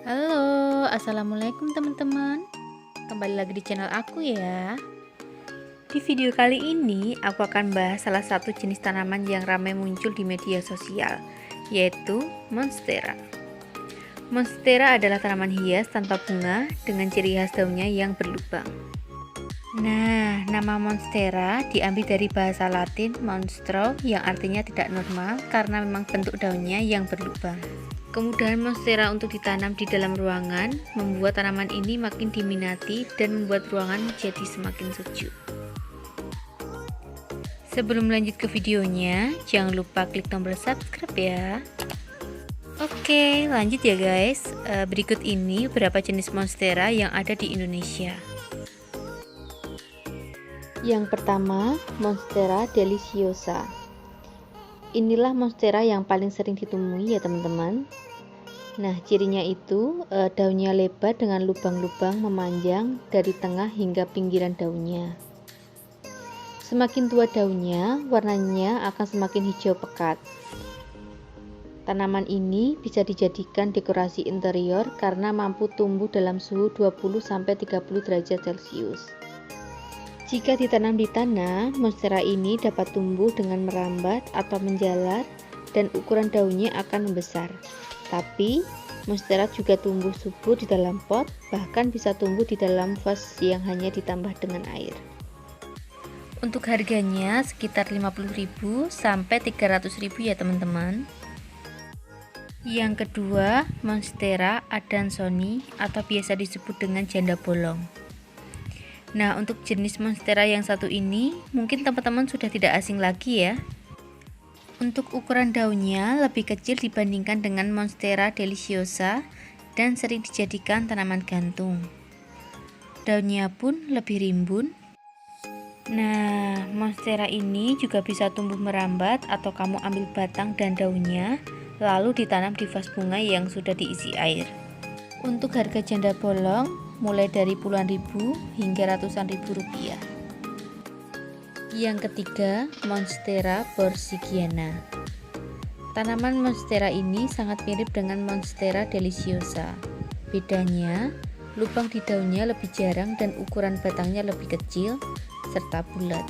Halo, assalamualaikum teman-teman. Kembali lagi di channel aku ya. Di video kali ini aku akan bahas salah satu jenis tanaman yang ramai muncul di media sosial, yaitu monstera. Monstera adalah tanaman hias tanpa bunga dengan ciri khas daunnya yang berlubang. Nah, nama monstera diambil dari bahasa Latin monstro yang artinya tidak normal karena memang bentuk daunnya yang berlubang. Kemudahan monstera untuk ditanam di dalam ruangan membuat tanaman ini makin diminati dan membuat ruangan menjadi semakin sejuk. Sebelum lanjut ke videonya, jangan lupa klik tombol subscribe ya. Oke, lanjut ya guys. Berikut ini beberapa jenis monstera yang ada di Indonesia. Yang pertama, monstera deliciosa. Inilah monstera yang paling sering ditemui ya teman-teman. Nah, cirinya itu daunnya lebar dengan lubang-lubang memanjang dari tengah hingga pinggiran daunnya. Semakin tua daunnya, warnanya akan semakin hijau pekat. Tanaman ini bisa dijadikan dekorasi interior karena mampu tumbuh dalam suhu 20-30 derajat Celcius. Jika ditanam di tanah, monstera ini dapat tumbuh dengan merambat atau menjalar dan ukuran daunnya akan membesar. Tapi, monstera juga tumbuh subur di dalam pot, bahkan bisa tumbuh di dalam vas yang hanya ditambah dengan air. Untuk harganya sekitar 50.000 sampai 300.000 ya teman-teman. Yang kedua, monstera adansoni atau biasa disebut dengan janda bolong. Nah, untuk jenis monstera yang satu ini mungkin teman-teman sudah tidak asing lagi ya. Untuk ukuran daunnya lebih kecil dibandingkan dengan monstera deliciosa dan sering dijadikan tanaman gantung. Daunnya pun lebih rimbun. Nah, monstera ini juga bisa tumbuh merambat atau kamu ambil batang dan daunnya lalu ditanam di vas bunga yang sudah diisi air. Untuk harga janda bolong mulai dari puluhan ribu hingga ratusan ribu rupiah. Yang ketiga, monstera borsigiana. Tanaman monstera ini sangat mirip dengan monstera deliciosa. Bedanya, lubang di daunnya lebih jarang dan ukuran batangnya lebih kecil serta bulat.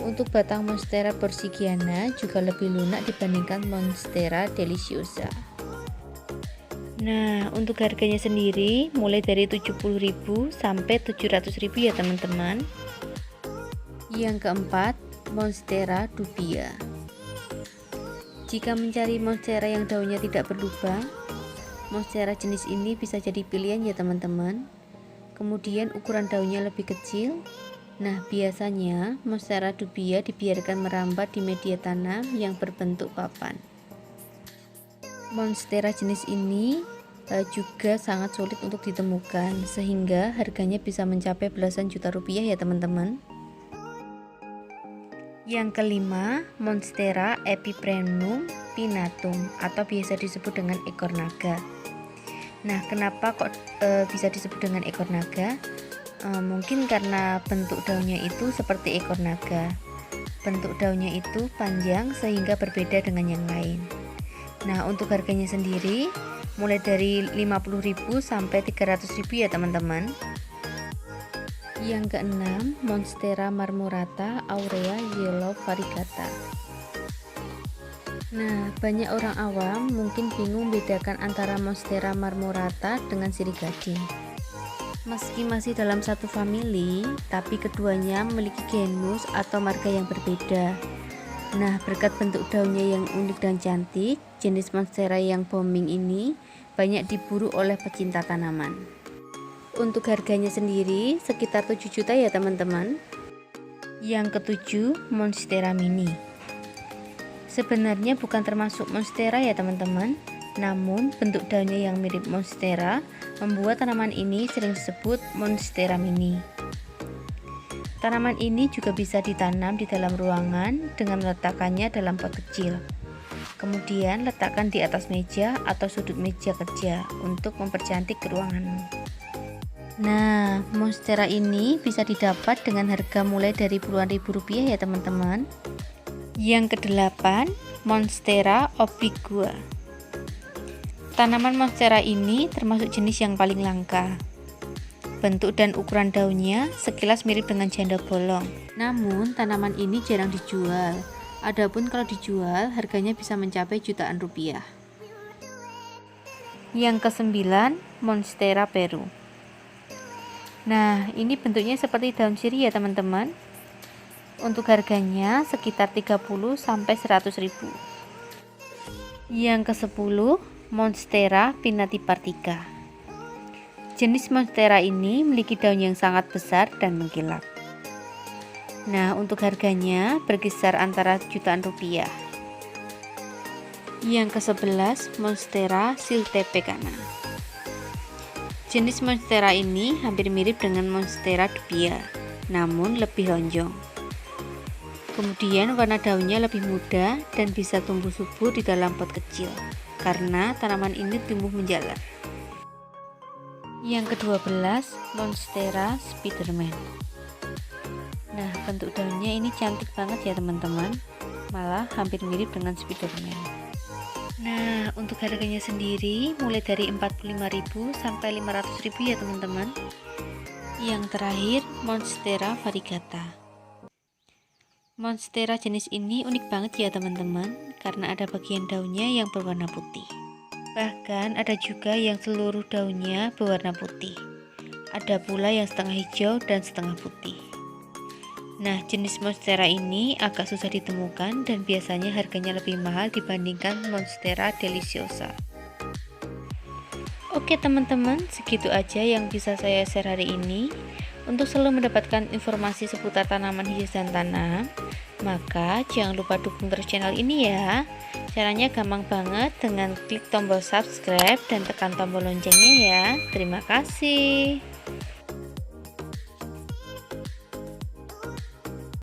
Untuk batang monstera borsigiana juga lebih lunak dibandingkan monstera deliciosa. Nah, untuk harganya sendiri mulai dari 70.000 sampai 700.000 ya teman-teman. Yang keempat, monstera dubia. Jika mencari monstera yang daunnya tidak berlubang, monstera jenis ini bisa jadi pilihan ya teman-teman. Kemudian ukuran daunnya lebih kecil. Nah, biasanya monstera dubia dibiarkan merambat di media tanam yang berbentuk papan. Monstera jenis ini juga sangat sulit untuk ditemukan sehingga harganya bisa mencapai belasan juta rupiah ya teman-teman. Yang kelima, monstera epiprenum pinnatum atau biasa disebut dengan ekor naga. Nah, kenapa kok bisa disebut dengan ekor naga? Mungkin karena bentuk daunnya itu seperti ekor naga. Bentuk daunnya itu panjang sehingga berbeda dengan yang lain. Nah, untuk harganya sendiri mulai dari 50.000 sampai 300.000 ya teman-teman. Yang keenam, monstera marmorata aurea yellow variegata. Nah, banyak orang awam mungkin bingung bedakan antara monstera marmorata dengan sirih gading. Meski masih dalam satu famili, tapi keduanya memiliki genus atau marga yang berbeda. Nah, berkat bentuk daunnya yang unik dan cantik, jenis monstera yang booming ini banyak diburu oleh pecinta tanaman. Untuk harganya sendiri sekitar 7 juta ya teman-teman. Yang ketujuh, monstera mini. Sebenarnya bukan termasuk monstera ya teman-teman, namun bentuk daunnya yang mirip monstera membuat tanaman ini sering disebut monstera mini. Tanaman ini juga bisa ditanam di dalam ruangan dengan meletakkannya dalam pot kecil. Kemudian letakkan di atas meja atau sudut meja kerja untuk mempercantik ruanganmu. Nah, monstera ini bisa didapat dengan harga mulai dari puluhan ribu rupiah ya teman-teman. Yang kedelapan, monstera obligua. Tanaman monstera ini termasuk jenis yang paling langka. Bentuk dan ukuran daunnya sekilas mirip dengan janda bolong. Namun tanaman ini jarang dijual. Adapun kalau dijual, harganya bisa mencapai jutaan rupiah. Yang kesembilan, Monstera Peru. Nah, ini bentuknya seperti daun sirih ya teman-teman. Untuk harganya sekitar 30-100 ribu. Yang ke-10, Monstera pinnatipartica. Jenis monstera ini memiliki daun yang sangat besar dan mengkilap. Nah, untuk harganya berkisar antara jutaan rupiah. Yang ke-11, Monstera siltepecana. Jenis monstera ini hampir mirip dengan Monstera dubia, namun lebih lonjong. Kemudian warna daunnya lebih muda dan bisa tumbuh subur di dalam pot kecil, karena tanaman ini tumbuh menjalar. Yang ke-12, Monstera Spiderman. Nah, bentuk daunnya ini cantik banget ya teman-teman, malah hampir mirip dengan Spiderman. Nah, untuk harganya sendiri mulai dari 45.000 sampai 500.000 ya teman-teman. Yang terakhir, Monstera variegata. Monstera jenis ini unik banget ya teman-teman, karena ada bagian daunnya yang berwarna putih. Bahkan ada juga yang seluruh daunnya berwarna putih. Ada pula yang setengah hijau dan setengah putih. Nah, jenis monstera ini agak susah ditemukan dan biasanya harganya lebih mahal dibandingkan Monstera deliciosa. Oke teman-teman, segitu aja yang bisa saya share hari ini. Untuk selalu mendapatkan informasi seputar tanaman hias dan tanam, maka jangan lupa dukung terus channel ini ya. Caranya gampang banget dengan klik tombol subscribe dan tekan tombol loncengnya ya. Terima kasih.